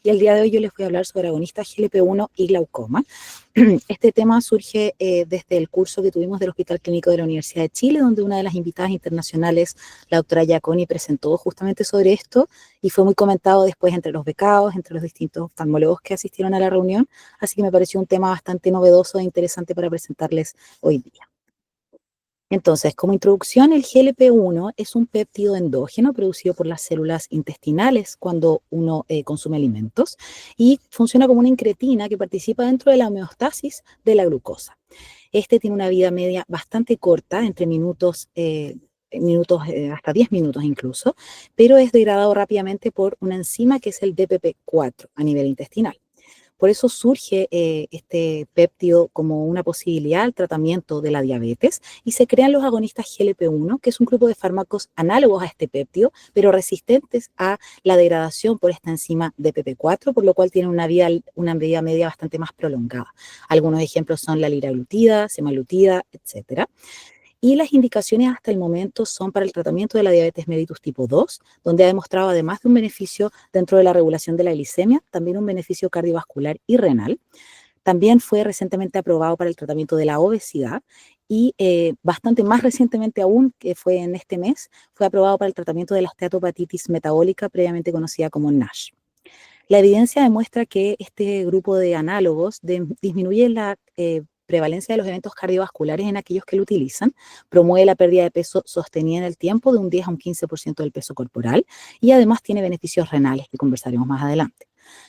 y el día de hoy yo les voy a hablar sobre agonistas GLP-1 y glaucoma. Este tema surge desde el curso que tuvimos del Hospital Clínico de la Universidad de Chile, donde una de las invitadas internacionales, la doctora Giaconi, presentó justamente sobre esto y fue muy comentado después entre los becados, entre los distintos oftalmólogos que asistieron a la reunión, así que me pareció un tema bastante novedoso e interesante para presentarles hoy día. Entonces, como introducción, el GLP-1 es un péptido endógeno producido por las células intestinales cuando uno consume alimentos y funciona como una incretina que participa dentro de la homeostasis de la glucosa. Este tiene una vida media bastante corta, entre minutos hasta 10 minutos incluso, pero es degradado rápidamente por una enzima que es el DPP4 a nivel intestinal. Por eso surge este péptido como una posibilidad al tratamiento de la diabetes y se crean los agonistas GLP-1, que es un grupo de fármacos análogos a este péptido, pero resistentes a la degradación por esta enzima DPP4, por lo cual tienen una vida media bastante más prolongada. Algunos ejemplos son la liraglutida, semaglutida, etcétera. Y las indicaciones hasta el momento son para el tratamiento de la diabetes mellitus tipo 2, donde ha demostrado además de un beneficio dentro de la regulación de la glicemia, también un beneficio cardiovascular y renal. También fue recientemente aprobado para el tratamiento de la obesidad y bastante más recientemente aún, que fue en este mes, fue aprobado para el tratamiento de la esteatopatitis metabólica, previamente conocida como NASH. La evidencia demuestra que este grupo de análogos disminuye la prevalencia de los eventos cardiovasculares en aquellos que lo utilizan, promueve la pérdida de peso sostenida en el tiempo de un 10 a un 15% del peso corporal y además tiene beneficios renales que conversaremos más adelante.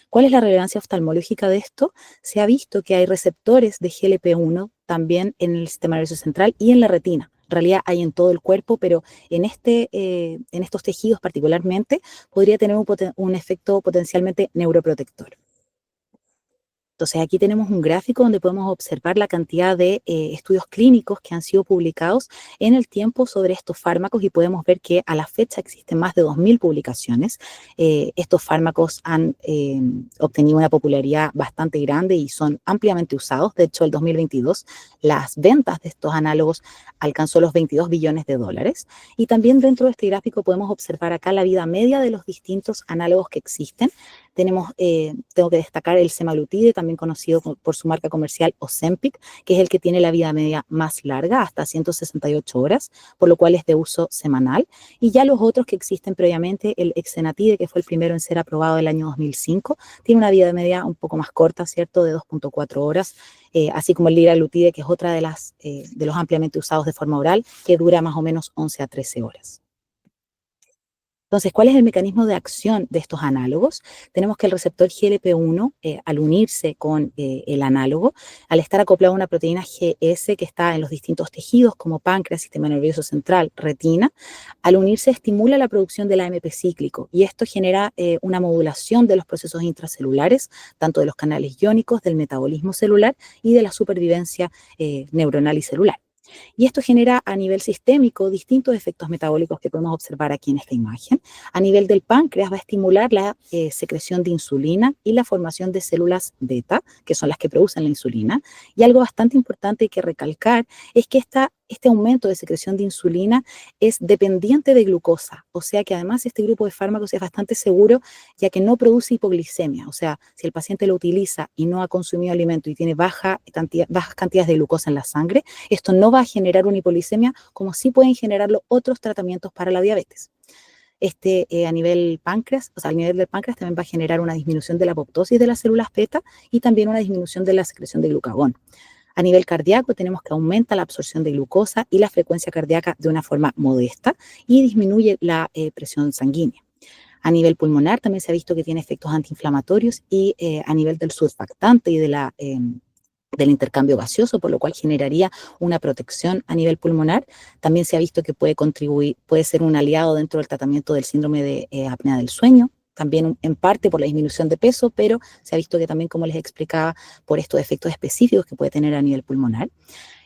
¿Cuál es la relevancia oftalmológica de esto? Se ha visto que hay receptores de GLP-1 también en el sistema nervioso central y en la retina. En realidad hay en todo el cuerpo, pero en estos tejidos particularmente podría tener un efecto potencialmente neuroprotector. Entonces aquí tenemos un gráfico donde podemos observar la cantidad de estudios clínicos que han sido publicados en el tiempo sobre estos fármacos y podemos ver que a la fecha existen más de 2.000 publicaciones. Estos fármacos han obtenido una popularidad bastante grande y son ampliamente usados. De hecho, el 2022 las ventas de estos análogos alcanzó los 22 billones de dólares. Y también dentro de este gráfico podemos observar acá la vida media de los distintos análogos que existen. Tengo que destacar el semaglutide, también conocido por su marca comercial Ozempic, que es el que tiene la vida media más larga, hasta 168 horas, por lo cual es de uso semanal. Y ya los otros que existen previamente, el exenatide, que fue el primero en ser aprobado el año 2005, tiene una vida media un poco más corta, ¿cierto?, de 2.4 horas, así como el liraglutide, que es otra de los ampliamente usados de forma oral, que dura más o menos 11 a 13 horas. Entonces, ¿cuál es el mecanismo de acción de estos análogos? Tenemos que el receptor GLP-1, al unirse con el análogo, al estar acoplado a una proteína GS que está en los distintos tejidos, como páncreas, sistema nervioso central, retina, al unirse estimula la producción del AMP cíclico y esto genera una modulación de los procesos intracelulares, tanto de los canales iónicos, del metabolismo celular y de la supervivencia neuronal y celular. Y esto genera a nivel sistémico distintos efectos metabólicos que podemos observar aquí en esta imagen. A nivel del páncreas va a estimular la secreción de insulina y la formación de células beta, que son las que producen la insulina. Y algo bastante importante que recalcar es que este aumento de secreción de insulina es dependiente de glucosa, o sea que además este grupo de fármacos es bastante seguro ya que no produce hipoglicemia, o sea, si el paciente lo utiliza y no ha consumido alimento y tiene bajas cantidades de glucosa en la sangre, esto no va a generar una hipoglicemia como sí pueden generarlo otros tratamientos para la diabetes. A nivel páncreas, o sea, al nivel del páncreas también va a generar una disminución de la apoptosis de las células beta y también una disminución de la secreción de glucagón. A nivel cardíaco tenemos que aumenta la absorción de glucosa y la frecuencia cardíaca de una forma modesta y disminuye la presión sanguínea. A nivel pulmonar también se ha visto que tiene efectos antiinflamatorios y a nivel del surfactante y del intercambio gaseoso, por lo cual generaría una protección a nivel pulmonar. También se ha visto que puede ser un aliado dentro del tratamiento del síndrome de apnea del sueño, también en parte por la disminución de peso, pero se ha visto que también, como les explicaba, por estos efectos específicos que puede tener a nivel pulmonar.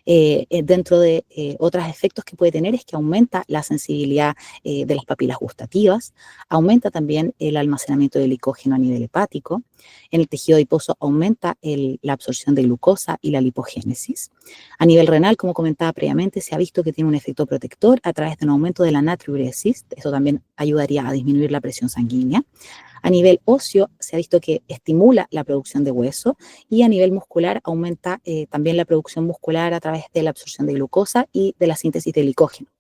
Dentro de otros efectos que puede tener es que aumenta la sensibilidad de las papilas gustativas, aumenta también el almacenamiento de glicógeno a nivel hepático, en el tejido adiposo aumenta la absorción de glucosa y la lipogénesis. A nivel renal, como comentaba previamente, se ha visto que tiene un efecto protector a través de un aumento de la natriuresis, eso también ayudaría a disminuir la presión sanguínea. A nivel óseo se ha visto que estimula la producción de hueso y a nivel muscular aumenta también la producción muscular a través de la absorción de glucosa y de la síntesis de glicógeno.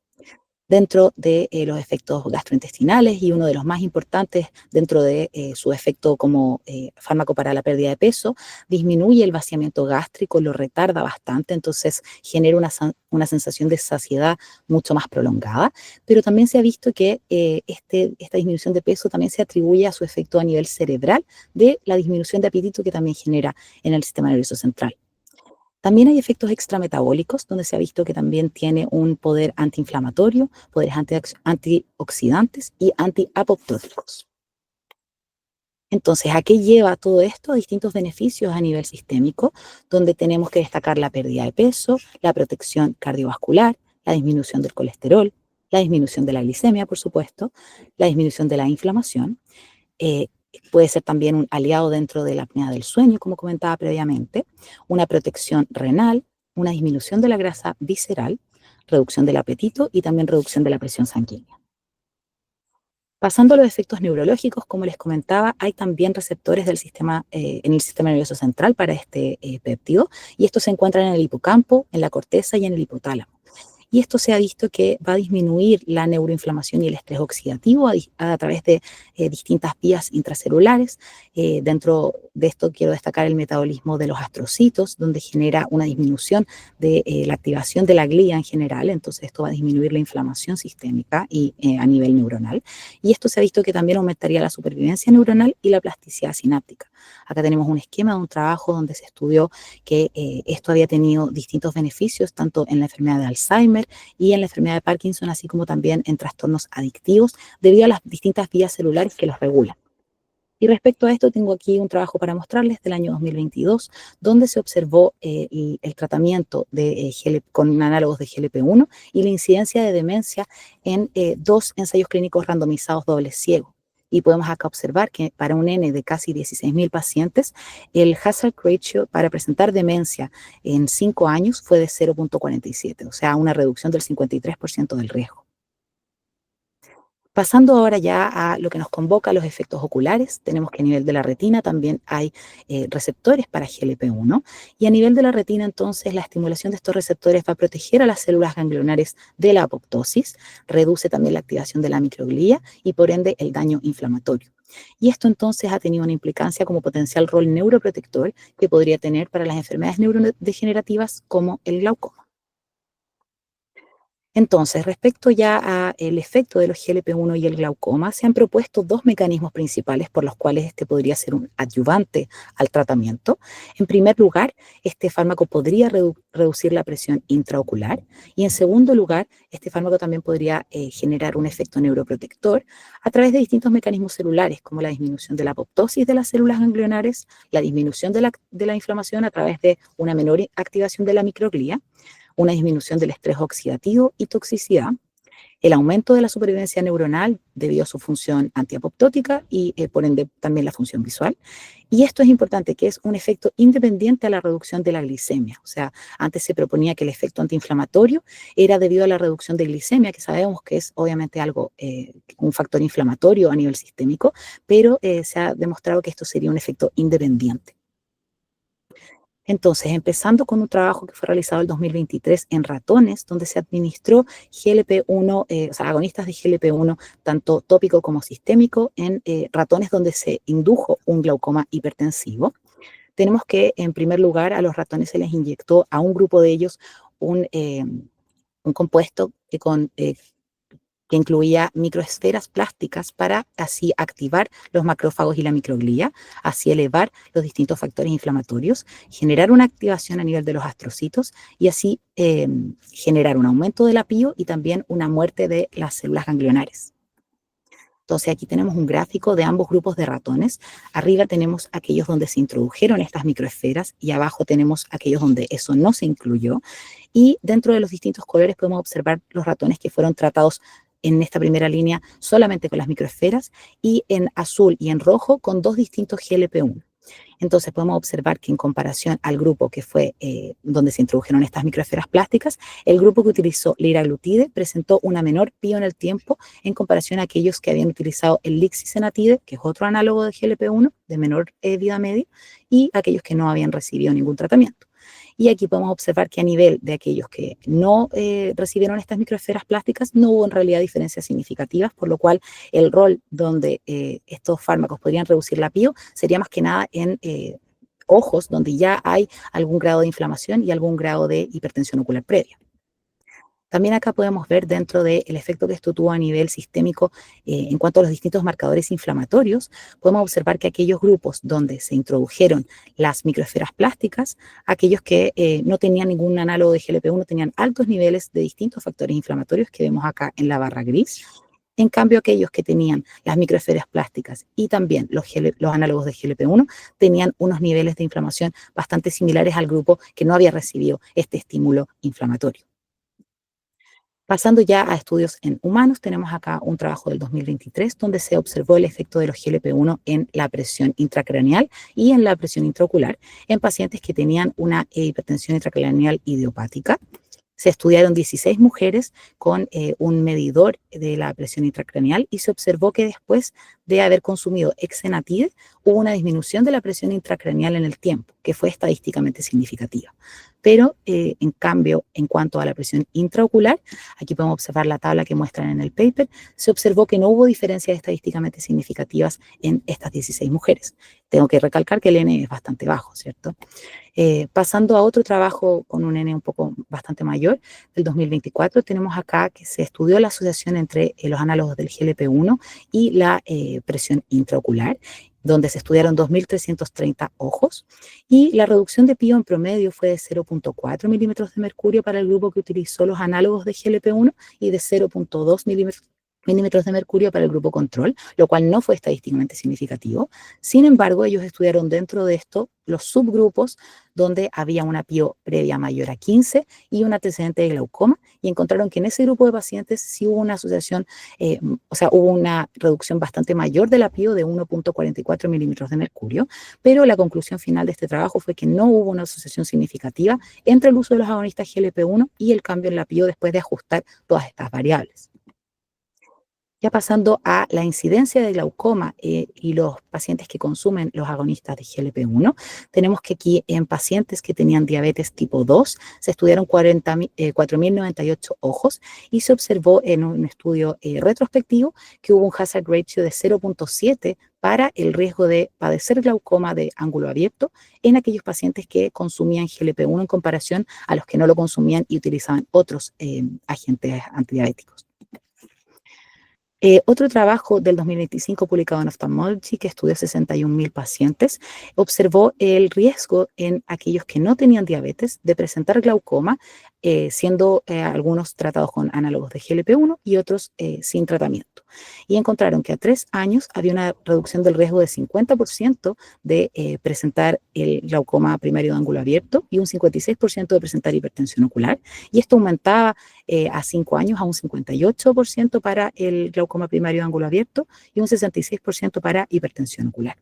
Dentro de los efectos gastrointestinales y uno de los más importantes dentro de su efecto como fármaco para la pérdida de peso, disminuye el vaciamiento gástrico, lo retarda bastante, entonces genera una sensación de saciedad mucho más prolongada, pero también se ha visto que esta disminución de peso también se atribuye a su efecto a nivel cerebral de la disminución de apetito que también genera en el sistema nervioso central. También hay efectos extrametabólicos, donde se ha visto que también tiene un poder antiinflamatorio, poderes antioxidantes y antiapoptóticos. Entonces, ¿a qué lleva todo esto? A distintos beneficios a nivel sistémico, donde tenemos que destacar la pérdida de peso, la protección cardiovascular, la disminución del colesterol, la disminución de la glicemia, por supuesto, la disminución de la inflamación. Eh, Puede ser también un aliado dentro de la apnea del sueño, como comentaba previamente, una protección renal, una disminución de la grasa visceral, reducción del apetito y también reducción de la presión sanguínea. Pasando a los efectos neurológicos, como les comentaba, hay también receptores en el sistema nervioso central para este péptido, y estos se encuentran en el hipocampo, en la corteza y en el hipotálamo. Y esto se ha visto que va a disminuir la neuroinflamación y el estrés oxidativo a través de distintas vías intracelulares. Dentro de esto quiero destacar el metabolismo de los astrocitos, donde genera una disminución de la activación de la glía en general. Entonces esto va a disminuir la inflamación sistémica y a nivel neuronal. Y esto se ha visto que también aumentaría la supervivencia neuronal y la plasticidad sináptica. Acá tenemos un esquema de un trabajo donde se estudió que esto había tenido distintos beneficios, tanto en la enfermedad de Alzheimer y en la enfermedad de Parkinson, así como también en trastornos adictivos, debido a las distintas vías celulares que los regulan. Y respecto a esto, tengo aquí un trabajo para mostrarles del año 2022, donde se observó el tratamiento con análogos de GLP-1 y la incidencia de demencia en 2 ensayos clínicos randomizados dobles ciegos. Y podemos acá observar que para un N de casi 16.000 pacientes, el hazard ratio para presentar demencia en 5 años fue de 0,47, o sea, una reducción del 53% del riesgo. Pasando ahora ya a lo que nos convoca, los efectos oculares, tenemos que a nivel de la retina también hay receptores para GLP-1, y a nivel de la retina entonces la estimulación de estos receptores va a proteger a las células ganglionares de la apoptosis, reduce también la activación de la microglía y por ende el daño inflamatorio. Y esto entonces ha tenido una implicancia como potencial rol neuroprotector que podría tener para las enfermedades neurodegenerativas como el glaucoma. Entonces, respecto ya al efecto de los GLP-1 y el glaucoma, se han propuesto 2 mecanismos principales por los cuales este podría ser un adyuvante al tratamiento. En primer lugar, este fármaco podría reducir la presión intraocular, y en segundo lugar, este fármaco también podría generar un efecto neuroprotector a través de distintos mecanismos celulares, como la disminución de la apoptosis de las células ganglionares, la disminución de la inflamación a través de una menor activación de la microglía, una disminución del estrés oxidativo y toxicidad, el aumento de la supervivencia neuronal debido a su función antiapoptótica y por ende también la función visual. Y esto es importante, que es un efecto independiente a la reducción de la glicemia. O sea, antes se proponía que el efecto antiinflamatorio era debido a la reducción de glicemia, que sabemos que es obviamente un factor inflamatorio a nivel sistémico, pero se ha demostrado que esto sería un efecto independiente. Entonces, empezando con un trabajo que fue realizado en el 2023 en ratones, donde se administró GLP-1, o sea, agonistas de GLP-1, tanto tópico como sistémico, en ratones donde se indujo un glaucoma hipertensivo. Tenemos que, en primer lugar, a los ratones se les inyectó a un grupo de ellos un compuesto que incluía microesferas plásticas para así activar los macrófagos y la microglía, así elevar los distintos factores inflamatorios, generar una activación a nivel de los astrocitos y así generar un aumento del apío y también una muerte de las células ganglionares. Entonces aquí tenemos un gráfico de ambos grupos de ratones. Arriba tenemos aquellos donde se introdujeron estas microesferas y abajo tenemos aquellos donde eso no se incluyó. Y dentro de los distintos colores podemos observar los ratones que fueron tratados en esta primera línea solamente con las microesferas y en azul y en rojo con 2 distintos GLP-1. Entonces podemos observar que en comparación al grupo que fue donde se introdujeron estas microesferas plásticas, el grupo que utilizó liraglutide presentó una menor PIO en el tiempo en comparación a aquellos que habían utilizado el lixisenatide, que es otro análogo de GLP-1 de menor vida media, y aquellos que no habían recibido ningún tratamiento. Y aquí podemos observar que a nivel de aquellos que no recibieron estas microesferas plásticas, no hubo en realidad diferencias significativas, por lo cual el rol donde estos fármacos podrían reducir la PIO sería más que nada en ojos, donde ya hay algún grado de inflamación y algún grado de hipertensión ocular previa. También acá podemos ver dentro del efecto que esto tuvo a nivel sistémico en cuanto a los distintos marcadores inflamatorios, podemos observar que aquellos grupos donde se introdujeron las microesferas plásticas, aquellos que no tenían ningún análogo de GLP-1 tenían altos niveles de distintos factores inflamatorios que vemos acá en la barra gris. En cambio, aquellos que tenían las microesferas plásticas y también los análogos de GLP-1 tenían unos niveles de inflamación bastante similares al grupo que no había recibido este estímulo inflamatorio. Pasando ya a estudios en humanos, tenemos acá un trabajo del 2023 donde se observó el efecto de los GLP-1 en la presión intracraneal y en la presión intraocular en pacientes que tenían una hipertensión intracraneal idiopática. Se estudiaron 16 mujeres con un medidor de la presión intracraneal y se observó que después de haber consumido exenatide hubo una disminución de la presión intracraneal en el tiempo, que fue estadísticamente significativa. Pero, en cambio, en cuanto a la presión intraocular, aquí podemos observar la tabla que muestran en el paper, se observó que no hubo diferencias estadísticamente significativas en estas 16 mujeres. Tengo que recalcar que el N es bastante bajo, ¿cierto? Pasando a otro trabajo con un N un poco bastante mayor, del 2024, tenemos acá que se estudió la asociación entre los análogos del GLP-1 y la presión intraocular, donde se estudiaron 2.330 ojos, y la reducción de PIO en promedio fue de 0.4 milímetros de mercurio para el grupo que utilizó los análogos de GLP-1 y de 0.2 milímetros de mercurio para el grupo control, lo cual no fue estadísticamente significativo. Sin embargo, ellos estudiaron dentro de esto los subgrupos donde había una PIO previa mayor a 15 y un antecedente de glaucoma, y encontraron que en ese grupo de pacientes sí hubo una asociación, o sea, hubo una reducción bastante mayor de la PIO de 1.44 milímetros de mercurio, pero la conclusión final de este trabajo fue que no hubo una asociación significativa entre el uso de los agonistas GLP-1 y el cambio en la PIO después de ajustar todas estas variables. Ya pasando a la incidencia de glaucoma y los pacientes que consumen los agonistas de GLP-1, tenemos que aquí en pacientes que tenían diabetes tipo 2 se estudiaron 4.098 ojos y se observó en un estudio retrospectivo que hubo un hazard ratio de 0.7 para el riesgo de padecer glaucoma de ángulo abierto en aquellos pacientes que consumían GLP-1 en comparación a los que no lo consumían y utilizaban otros agentes antidiabéticos. Otro trabajo del 2025 publicado en Ophthalmology que estudió 61.000 pacientes observó el riesgo en aquellos que no tenían diabetes de presentar glaucoma, siendo algunos tratados con análogos de GLP-1 y otros sin tratamiento. Y encontraron que a 3 años había una reducción del riesgo de 50% de presentar el glaucoma primario de ángulo abierto y un 56% de presentar hipertensión ocular. Y esto aumentaba a 5 años a un 58% para el glaucoma primario de ángulo abierto y un 66% para hipertensión ocular.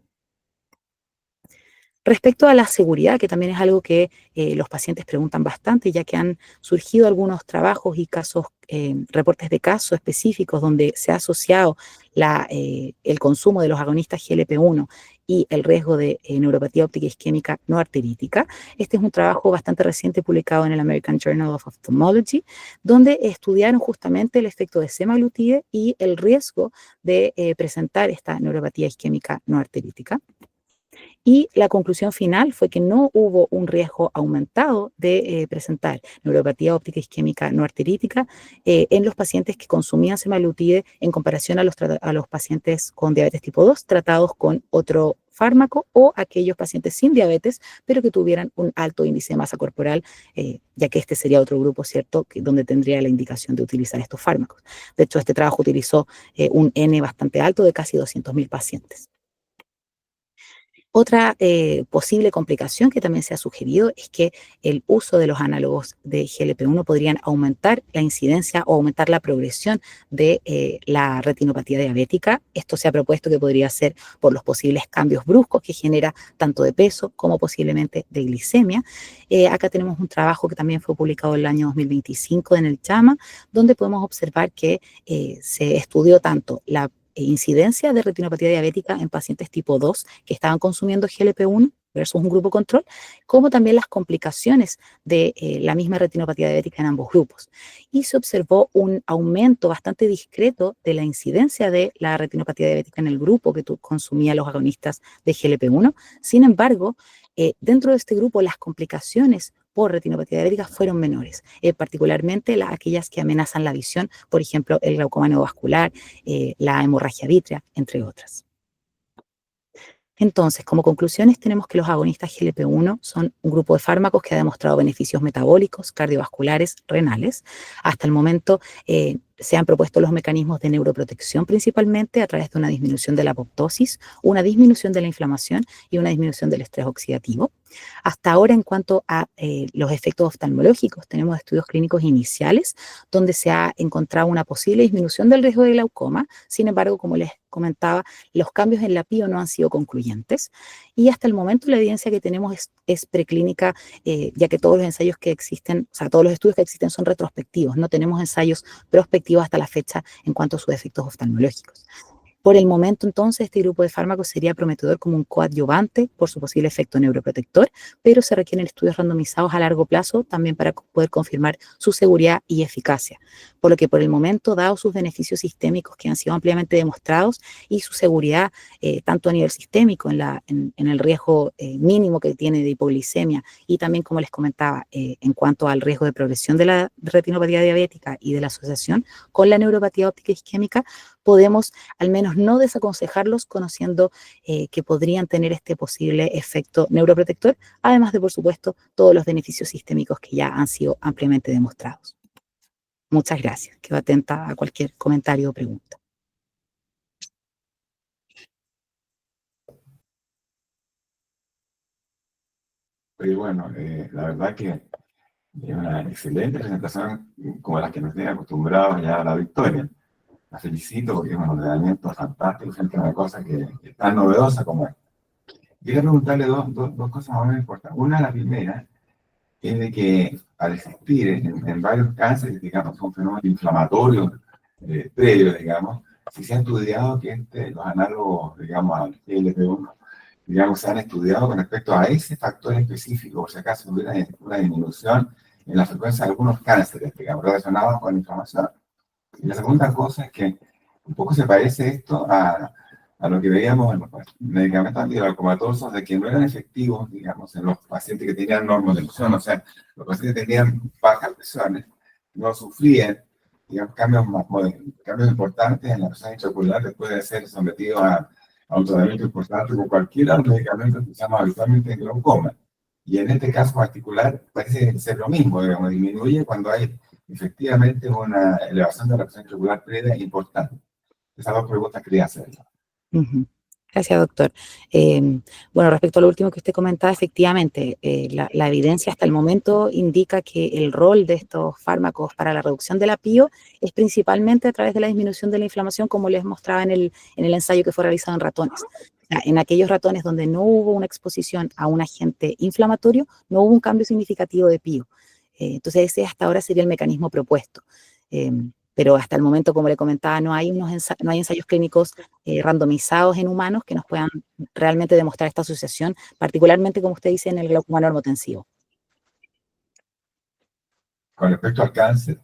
Respecto a la seguridad, que también es algo que los pacientes preguntan bastante, ya que han surgido algunos trabajos y casos, reportes de casos específicos donde se ha asociado el consumo de los agonistas GLP-1 y el riesgo de neuropatía óptica isquémica no arterítica. Este es un trabajo bastante reciente publicado en el American Journal of Ophthalmology, donde estudiaron justamente el efecto de semaglutide y el riesgo de presentar esta neuropatía isquémica no arterítica. Y la conclusión final fue que no hubo un riesgo aumentado de presentar neuropatía óptica isquémica no arterítica en los pacientes que consumían semaglutide en comparación a los pacientes con diabetes tipo 2 tratados con otro fármaco o aquellos pacientes sin diabetes, pero que tuvieran un alto índice de masa corporal, ya que este sería otro grupo, ¿cierto?, donde tendría la indicación de utilizar estos fármacos. De hecho, este trabajo utilizó un N bastante alto de casi 200.000 pacientes. Otra posible complicación que también se ha sugerido es que el uso de los análogos de GLP-1 podrían aumentar la incidencia o aumentar la progresión de la retinopatía diabética. Esto se ha propuesto que podría ser por los posibles cambios bruscos que genera tanto de peso como posiblemente de glicemia. Acá tenemos un trabajo que también fue publicado en el año 2025 en el JAMA, donde podemos observar que se estudió tanto la incidencia de retinopatía diabética en pacientes tipo 2 que estaban consumiendo GLP-1 versus un grupo control, como también las complicaciones de la misma retinopatía diabética en ambos grupos. Y se observó un aumento bastante discreto de la incidencia de la retinopatía diabética en el grupo que consumía los agonistas de GLP-1. Sin embargo, dentro de este grupo las complicaciones por retinopatía diabética fueron menores, particularmente aquellas que amenazan la visión, por ejemplo, el glaucoma neovascular, la hemorragia vítrea, entre otras. Entonces, como conclusiones, tenemos que los agonistas GLP-1 son un grupo de fármacos que ha demostrado beneficios metabólicos, cardiovasculares, renales. Hasta el momento se han propuesto los mecanismos de neuroprotección principalmente a través de una disminución de la apoptosis, una disminución de la inflamación y una disminución del estrés oxidativo. Hasta ahora, en cuanto a los efectos oftalmológicos, tenemos estudios clínicos iniciales donde se ha encontrado una posible disminución del riesgo de glaucoma. Sin embargo, como les comentaba, los cambios en la PIO no han sido concluyentes y hasta el momento la evidencia que tenemos es preclínica, ya que todos los ensayos que existen, o sea, todos los estudios que existen son retrospectivos, no tenemos ensayos prospectivos hasta la fecha en cuanto a sus efectos oftalmológicos. Por el momento, entonces, este grupo de fármacos sería prometedor como un coadyuvante por su posible efecto neuroprotector, pero se requieren estudios randomizados a largo plazo también para poder confirmar su seguridad y eficacia. Por lo que por el momento, dado sus beneficios sistémicos que han sido ampliamente demostrados y su seguridad, tanto a nivel sistémico en el riesgo mínimo que tiene de hipoglicemia y también, como les comentaba, en cuanto al riesgo de progresión de la retinopatía diabética y de la asociación con la neuropatía óptica isquémica, podemos al menos no desaconsejarlos conociendo que podrían tener este posible efecto neuroprotector, además de, por supuesto, todos los beneficios sistémicos que ya han sido ampliamente demostrados. Muchas gracias. Quedo atenta a cualquier comentario o pregunta. Pero bueno, la verdad que es una excelente presentación como las que nos tiene acostumbrados ya a la Victoria. La felicito porque es un ordenamiento fantástico frente a una cosa que es tan novedosa como es. Quería preguntarle dos cosas más importantes. Una, la primera, es de que al existir en varios cánceres, digamos, un fenómeno inflamatorio previo, digamos, si se ha estudiado que los análogos, digamos, al GLP-1, digamos, se han estudiado con respecto a ese factor específico, por si acaso hubiera una disminución en la frecuencia de algunos cánceres, digamos, relacionados con la inflamación. Y la segunda cosa es que un poco se parece esto a lo que veíamos en los medicamentos antiglaucomatosos, de que no eran efectivos, digamos, en los pacientes que tenían normotensión, o sea, los pacientes que tenían bajas presiones, no sufrían, digamos, cambios importantes en la presión intraocular después de ser sometidos a un tratamiento importante con cualquiera de los medicamentos que usamos habitualmente en glaucoma. Y en este caso particular parece ser lo mismo, digamos, disminuye cuando hay efectivamente una elevación de la presión intraocular previa importante. Esas dos preguntas quería hacer. Gracias, doctor. Bueno, respecto a lo último que usted comentaba, efectivamente, la evidencia hasta el momento indica que el rol de estos fármacos para la reducción de la PIO es principalmente a través de la disminución de la inflamación, como les mostraba en el ensayo que fue realizado en ratones. O sea, en aquellos ratones donde no hubo una exposición a un agente inflamatorio, no hubo un cambio significativo de PIO. Entonces, ese hasta ahora sería el mecanismo propuesto. Pero hasta el momento, como le comentaba, no hay ensayos clínicos randomizados en humanos que nos puedan realmente demostrar esta asociación, particularmente, como usted dice, en el glaucoma normotensivo. Con respecto al cáncer.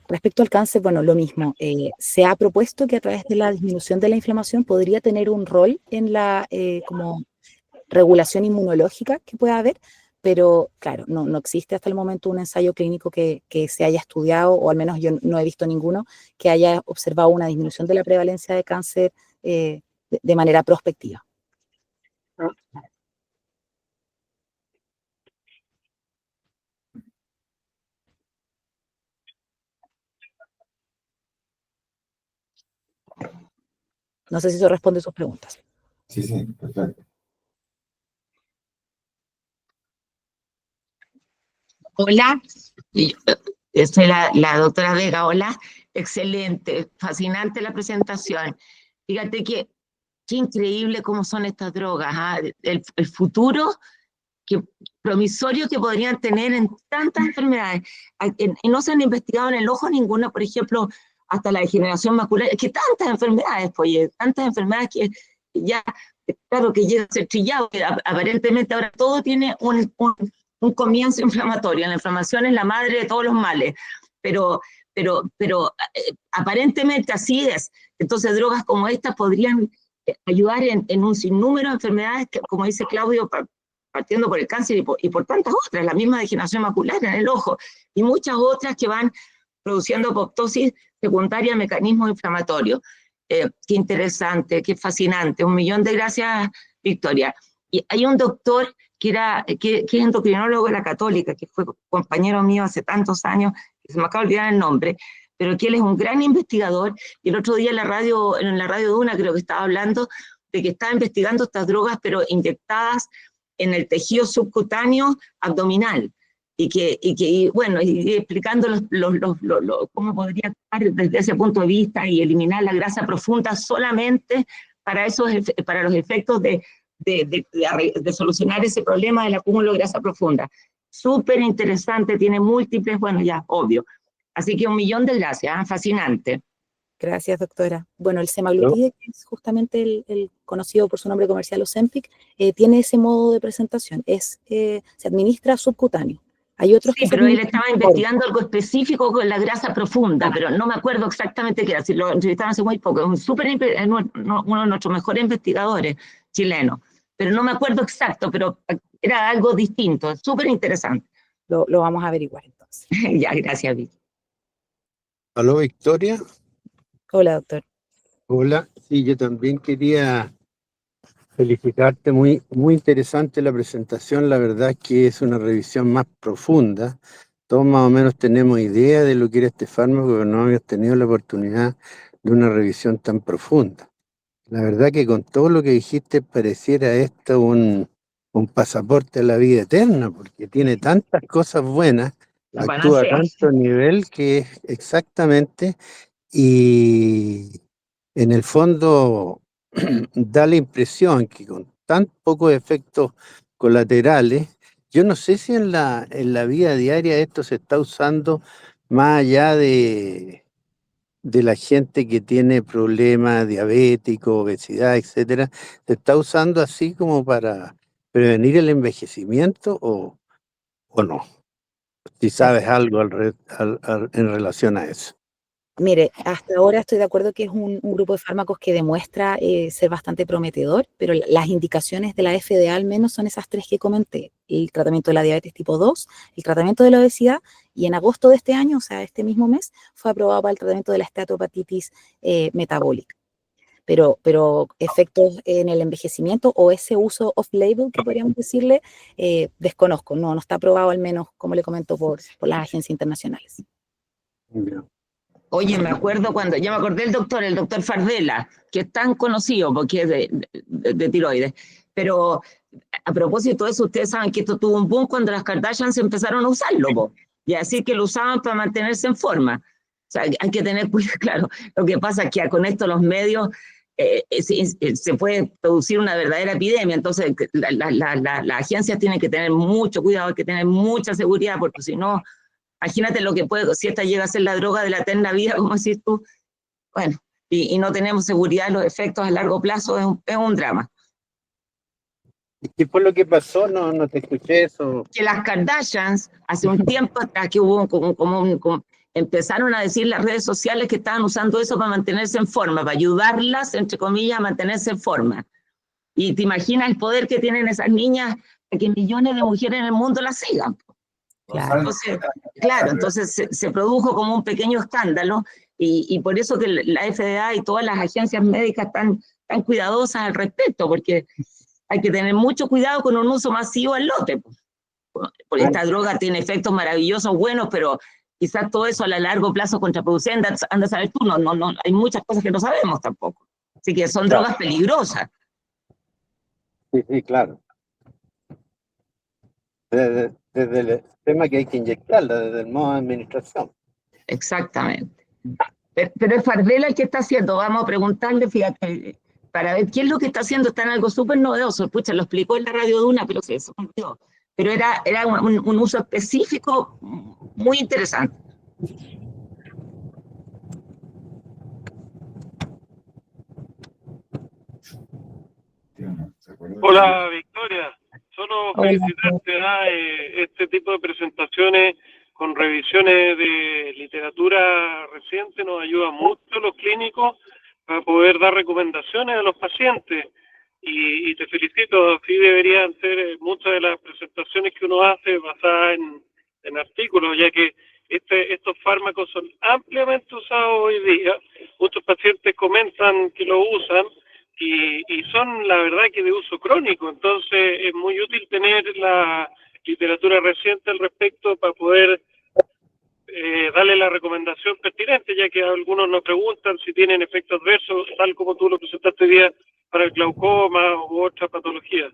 Respecto al cáncer, bueno, lo mismo. Se ha propuesto que a través de la disminución de la inflamación podría tener un rol en la como regulación inmunológica que pueda haber, pero claro, no existe hasta el momento un ensayo clínico que se haya estudiado, o al menos yo no he visto ninguno, que haya observado una disminución de la prevalencia de cáncer de manera prospectiva. No sé si eso responde a sus preguntas. Sí, perfecto. Hola, soy la doctora Vega, hola, excelente, fascinante la presentación. Fíjate qué increíble cómo son estas drogas, ¿ah? El futuro que, promisorio que podrían tener en tantas enfermedades. No se han investigado en el ojo ninguna, por ejemplo, hasta la degeneración macular. Es que tantas enfermedades, pues, tantas enfermedades que ya, claro, que llega a ser trillado, que aparentemente ahora todo tiene un comienzo inflamatorio. La inflamación es la madre de todos los males, pero, aparentemente así es. Entonces, drogas como estas podrían ayudar en un sinnúmero de enfermedades, que, como dice Claudio, partiendo por el cáncer y por tantas otras, la misma degeneración macular en el ojo, y muchas otras que van produciendo apoptosis secundaria a mecanismos inflamatorios. Qué interesante, qué fascinante. 1.000.000 de gracias, Victoria. Y hay un doctor que es endocrinólogo de la Católica, que fue compañero mío hace tantos años, que se me acaba de olvidar el nombre, pero que él es un gran investigador, y el otro día en la radio Duna creo que estaba hablando de que estaba investigando estas drogas, pero inyectadas en el tejido subcutáneo abdominal, y bueno, y explicando cómo podría actuar desde ese punto de vista y eliminar la grasa profunda solamente para los efectos de solucionar ese problema del acúmulo de grasa profunda. Súper interesante, tiene múltiples, bueno, ya, obvio. Así que 1.000.000 de gracias, ¿eh? Fascinante. Gracias, doctora. Bueno, el semaglutide, que es justamente el conocido por su nombre comercial Ozempic, tiene ese modo de presentación. Se administra subcutáneo. Hay otros sí, pero él estaba investigando algo específico con la grasa profunda, pero no me acuerdo exactamente qué era. Si lo entrevistaron hace muy poco. Es uno de nuestros mejores investigadores chilenos. Pero no me acuerdo exacto, pero era algo distinto. Súper interesante. Lo vamos a averiguar entonces. Ya, gracias, Vicky. ¿Aló, Victoria? Hola, doctor. Hola, sí, yo también quería felicitarte, muy interesante la presentación, la verdad es que es una revisión más profunda, todos más o menos tenemos idea de lo que era este fármaco, pero no habíamos tenido la oportunidad de una revisión tan profunda. La verdad que con todo lo que dijiste pareciera esto un pasaporte a la vida eterna, porque tiene tantas cosas buenas, actúa a tanto nivel que es exactamente, y en el fondo da la impresión que con tan pocos efectos colaterales, yo no sé si en la vida diaria esto se está usando más allá de la gente que tiene problemas diabéticos, obesidad, etcétera, se está usando así como para prevenir el envejecimiento o no. Si sabes algo en relación a eso. Mire, hasta ahora estoy de acuerdo que es un grupo de fármacos que demuestra ser bastante prometedor, pero las indicaciones de la FDA al menos son esas tres que comenté: el tratamiento de la diabetes tipo 2, el tratamiento de la obesidad, y en agosto de este año, o sea, este mismo mes, fue aprobado para el tratamiento de la esteatohepatitis metabólica. Pero efectos en el envejecimiento o ese uso off-label, que podríamos decirle, desconozco, no está aprobado al menos, como le comento, por las agencias internacionales. Oye, me acuerdo ya me acordé el doctor Fardela, que es tan conocido porque es de tiroides, pero a propósito de eso, ustedes saben que esto tuvo un boom cuando las Kardashians empezaron a usarlo, y así que lo usaban para mantenerse en forma. O sea, hay que tener cuidado, claro. Lo que pasa es que con esto los medios se puede producir una verdadera epidemia, entonces las agencias tienen que tener mucho cuidado, hay que tener mucha seguridad, porque si no, imagínate lo que puede, si esta llega a ser la droga de la eterna vida, como decís tú, bueno, y no tenemos seguridad de los efectos a largo plazo, es un drama. ¿Y qué fue lo que pasó? No te escuché eso. Que las Kardashians, hace un tiempo atrás, que hubo empezaron a decir las redes sociales que estaban usando eso para mantenerse en forma, para ayudarlas, entre comillas, a mantenerse en forma. Y te imaginas el poder que tienen esas niñas, a que millones de mujeres en el mundo las sigan. Claro, entonces se produjo como un pequeño escándalo, y por eso que la FDA y todas las agencias médicas están tan cuidadosas al respecto, porque hay que tener mucho cuidado con un uso masivo al lote. Porque esta droga tiene efectos maravillosos, buenos, pero quizás todo eso a largo plazo contraproducente, anda a saber tú, no, hay muchas cosas que no sabemos tampoco. Así que son drogas peligrosas. Sí, claro. desde el tema que hay que inyectarla, desde el modo de administración. Exactamente. Pero es Fardel el que está haciendo. Vamos a preguntarle, fíjate, para ver qué es lo que está haciendo. Está en algo súper novedoso. Pucha, lo explicó en la Radio Duna, pero se olvidó. Pero era un uso específico muy interesante. Hola Victoria, solo felicitarte este tipo de presentaciones con revisiones de literatura reciente nos ayuda mucho a los clínicos para poder dar recomendaciones a los pacientes y te felicito, así deberían ser muchas de las presentaciones que uno hace basadas en artículos, ya que estos fármacos son ampliamente usados hoy día, muchos pacientes comentan que lo usan y son la verdad que de uso crónico, entonces es muy útil tener la literatura reciente al respecto para poder darle la recomendación pertinente, ya que algunos nos preguntan si tienen efectos adversos, tal como tú lo presentaste hoy día para el glaucoma u otras patologías.